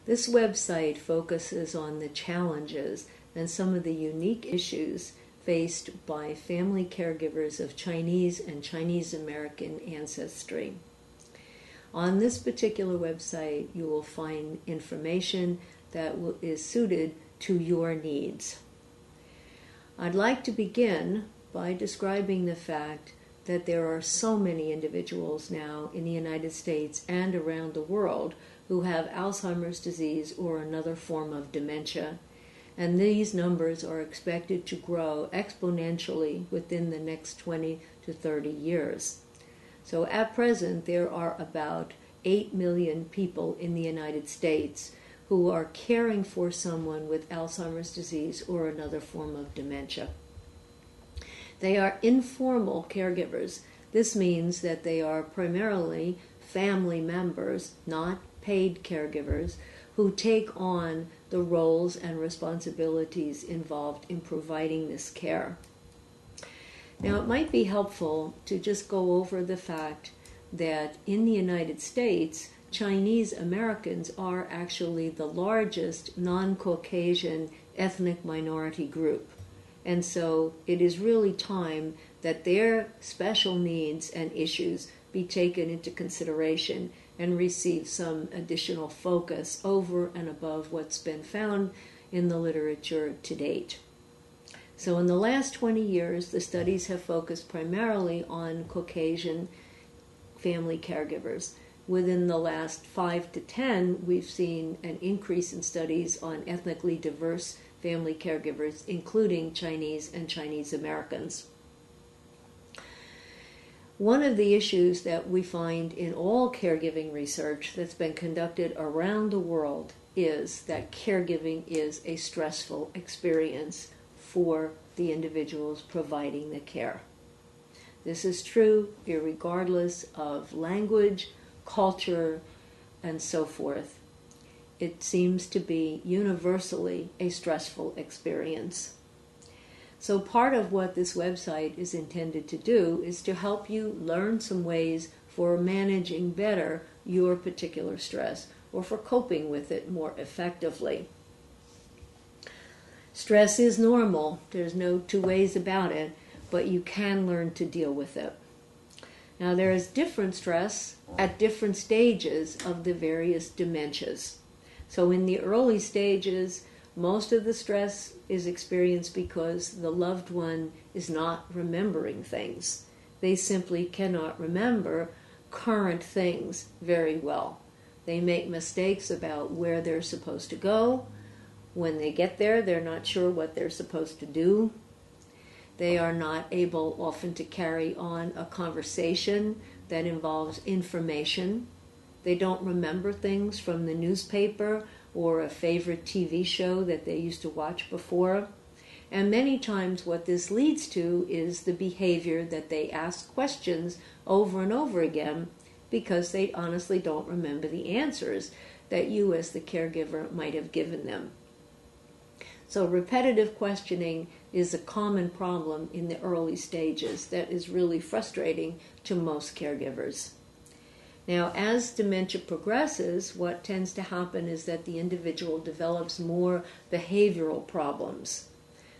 This website focuses on the challenges and some of the unique issues faced by family caregivers of Chinese and Chinese American ancestry. On this particular website, you will find information that is suited to your needs. I'd like to begin by describing the fact that there are so many individuals now in the United States and around the world who have Alzheimer's disease or another form of dementia, and these numbers are expected to grow exponentially within the next 20 to 30 years. So at present, there are about 8 million people in the United States who are caring for someone with Alzheimer's disease or another form of dementia. They are informal caregivers. This means that they are primarily family members, not paid caregivers, who take on the roles and responsibilities involved in providing this care. Now, it might be helpful to just go over the fact that in the United States, Chinese Americans are actually the largest non-Caucasian ethnic minority group. And so it is really time that their special needs and issues be taken into consideration and receive some additional focus over and above what's been found in the literature to date. So in the last 20 years, the studies have focused primarily on Caucasian family caregivers. Within the last 5 to 10, we've seen an increase in studies on ethnically diverse family caregivers, including Chinese and Chinese Americans. One of the issues that we find in all caregiving research that's been conducted around the world is that caregiving is a stressful experience for the individuals providing the care. This is true irregardless of language, culture, and so forth. It seems to be universally a stressful experience. So part of what this website is intended to do is to help you learn some ways for managing better your particular stress or for coping with it more effectively. Stress is normal. There's no two ways about it, but you can learn to deal with it. Now, there is different stress at different stages of the various dementias. So in the early stages, most of the stress is experienced because the loved one is not remembering things. They simply cannot remember current things very well. They make mistakes about where they're supposed to go. When they get there, they're not sure what they're supposed to do. They are not able often to carry on a conversation that involves information. They don't remember things from the newspaper or a favorite TV show that they used to watch before. And many times what this leads to is the behavior that they ask questions over and over again because they honestly don't remember the answers that you as the caregiver might have given them. So repetitive questioning is a common problem in the early stages that is really frustrating to most caregivers. Now, as dementia progresses, what tends to happen is that the individual develops more behavioral problems.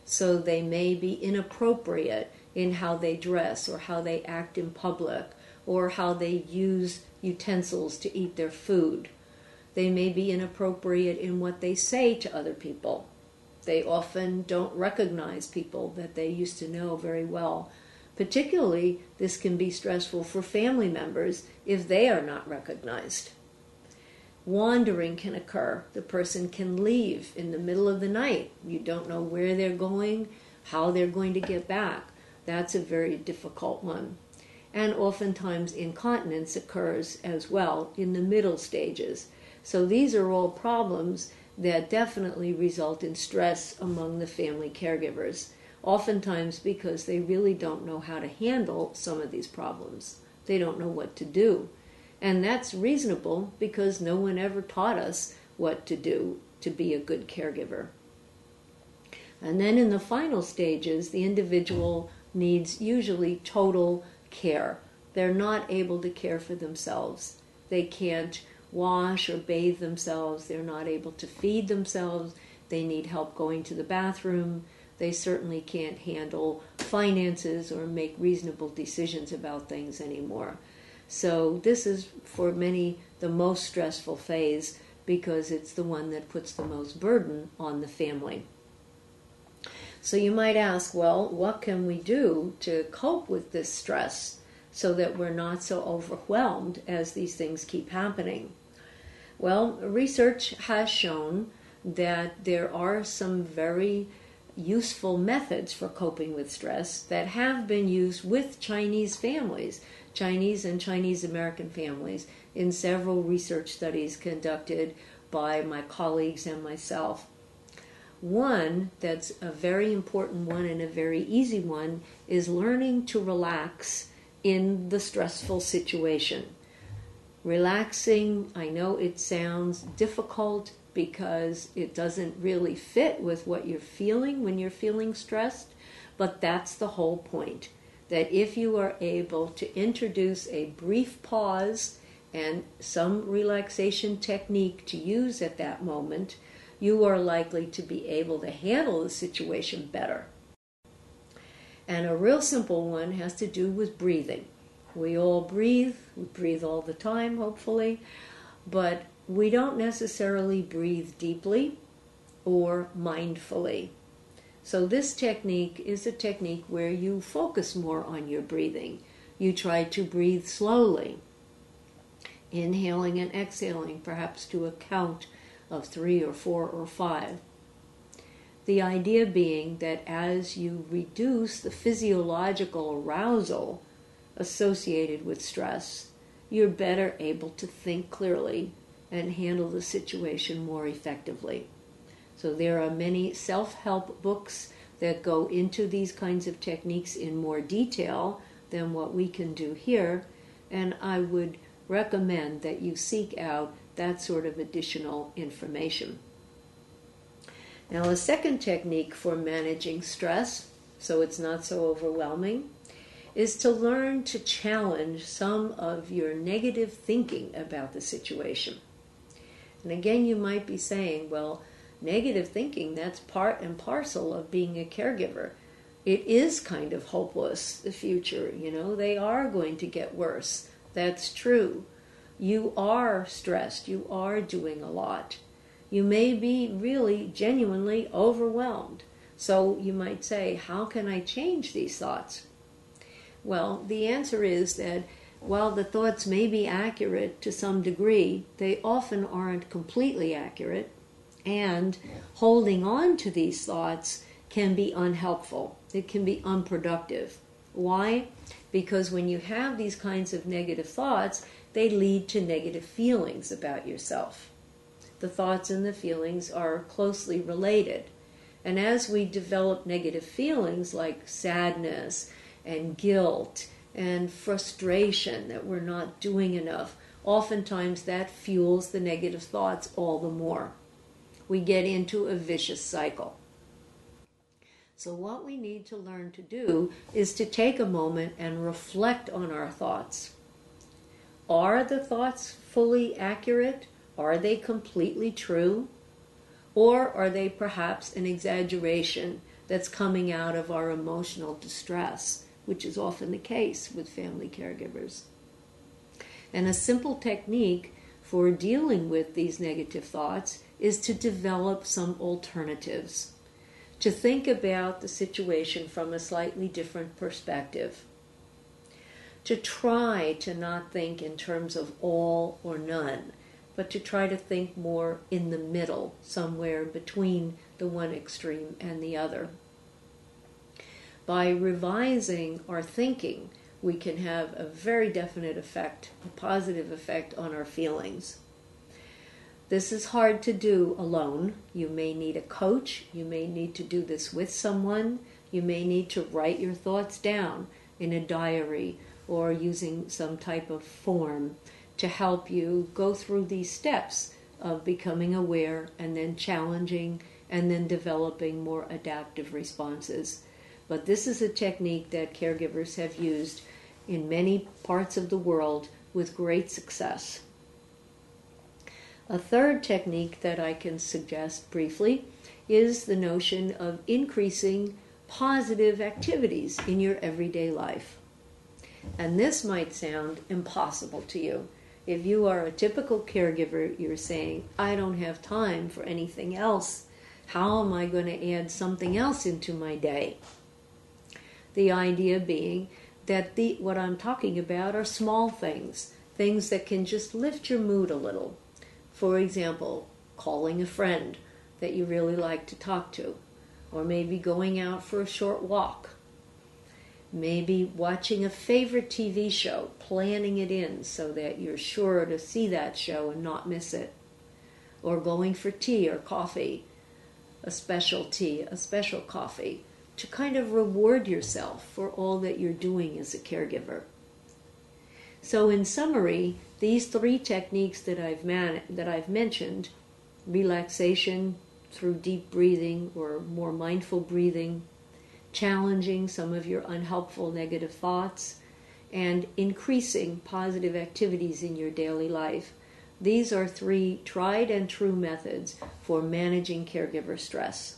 So they may be inappropriate in how they dress or how they act in public or how they use utensils to eat their food. They may be inappropriate in what they say to other people. They often don't recognize people that they used to know very well. Particularly, this can be stressful for family members if they are not recognized. Wandering can occur. The person can leave in the middle of the night. You don't know where they're going, how they're going to get back. That's a very difficult one. And oftentimes incontinence occurs as well in the middle stages. So these are all problems that definitely result in stress among the family caregivers, oftentimes because they really don't know how to handle some of these problems. They don't know what to do. And that's reasonable because no one ever taught us what to do to be a good caregiver. And then in the final stages, the individual needs usually total care. They're not able to care for themselves. They can't wash or bathe themselves. They're not able to feed themselves. They need help going to the bathroom. They certainly can't handle finances or make reasonable decisions about things anymore. So this is, for many, the most stressful phase because it's the one that puts the most burden on the family. So you might ask, well, what can we do to cope with this stress so that we're not so overwhelmed as these things keep happening? Well, research has shown that there are some very useful methods for coping with stress that have been used with Chinese families, Chinese and Chinese American families, in several research studies conducted by my colleagues and myself. One that's a very important one and a very easy one is learning to relax in the stressful situation. Relaxing, I know it sounds difficult because it doesn't really fit with what you're feeling when you're feeling stressed, but that's the whole point. That if you are able to introduce a brief pause and some relaxation technique to use at that moment, you are likely to be able to handle the situation better. And a real simple one has to do with breathing. We all breathe. We breathe all the time, hopefully, but we don't necessarily breathe deeply or mindfully. So this technique is a technique where you focus more on your breathing. You try to breathe slowly, inhaling and exhaling, perhaps to a count of 3 or 4 or 5. The idea being that as you reduce the physiological arousal associated with stress, you're better able to think clearly and handle the situation more effectively. So there are many self-help books that go into these kinds of techniques in more detail than what we can do here, and I would recommend that you seek out that sort of additional information. Now, a second technique for managing stress, so it's not so overwhelming, is to learn to challenge some of your negative thinking about the situation. And again, you might be saying, well, negative thinking, that's part and parcel of being a caregiver. It is kind of hopeless, the future, they are going to get worse. That's true. You are stressed. You are doing a lot. You may be really genuinely overwhelmed. So you might say, how can I change these thoughts? Well, the answer is that while the thoughts may be accurate to some degree, they often aren't completely accurate, and holding on to these thoughts can be unhelpful. It can be unproductive. Why? Because when you have these kinds of negative thoughts, they lead to negative feelings about yourself. The thoughts and the feelings are closely related. And as we develop negative feelings like sadness and guilt and frustration that we're not doing enough, oftentimes that fuels the negative thoughts all the more. We get into a vicious cycle. So what we need to learn to do is to take a moment and reflect on our thoughts. Are the thoughts fully accurate? Are they completely true? Or are they perhaps an exaggeration that's coming out of our emotional distress, which is often the case with family caregivers? And a simple technique for dealing with these negative thoughts is to develop some alternatives, to think about the situation from a slightly different perspective, to try to not think in terms of all or none, but to try to think more in the middle, somewhere between the one extreme and the other. By revising our thinking, we can have a very definite effect, a positive effect on our feelings. This is hard to do alone. You may need a coach. You may need to do this with someone. You may need to write your thoughts down in a diary or using some type of form to help you go through these steps of becoming aware and then challenging and then developing more adaptive responses. But this is a technique that caregivers have used in many parts of the world with great success. A third technique that I can suggest briefly is the notion of increasing positive activities in your everyday life. And this might sound impossible to you. If you are a typical caregiver, you're saying, I don't have time for anything else. How am I going to add something else into my day? The idea being that what I'm talking about are small things, things that can just lift your mood a little. For example, calling a friend that you really like to talk to, or maybe going out for a short walk. Maybe watching a favorite TV show, planning it in so that you're sure to see that show and not miss it. Or going for tea or coffee, a special tea, a special coffee, to kind of reward yourself for all that you're doing as a caregiver. So in summary, these three techniques that I've mentioned, relaxation through deep breathing or more mindful breathing, challenging some of your unhelpful negative thoughts, and increasing positive activities in your daily life. These are three tried and true methods for managing caregiver stress.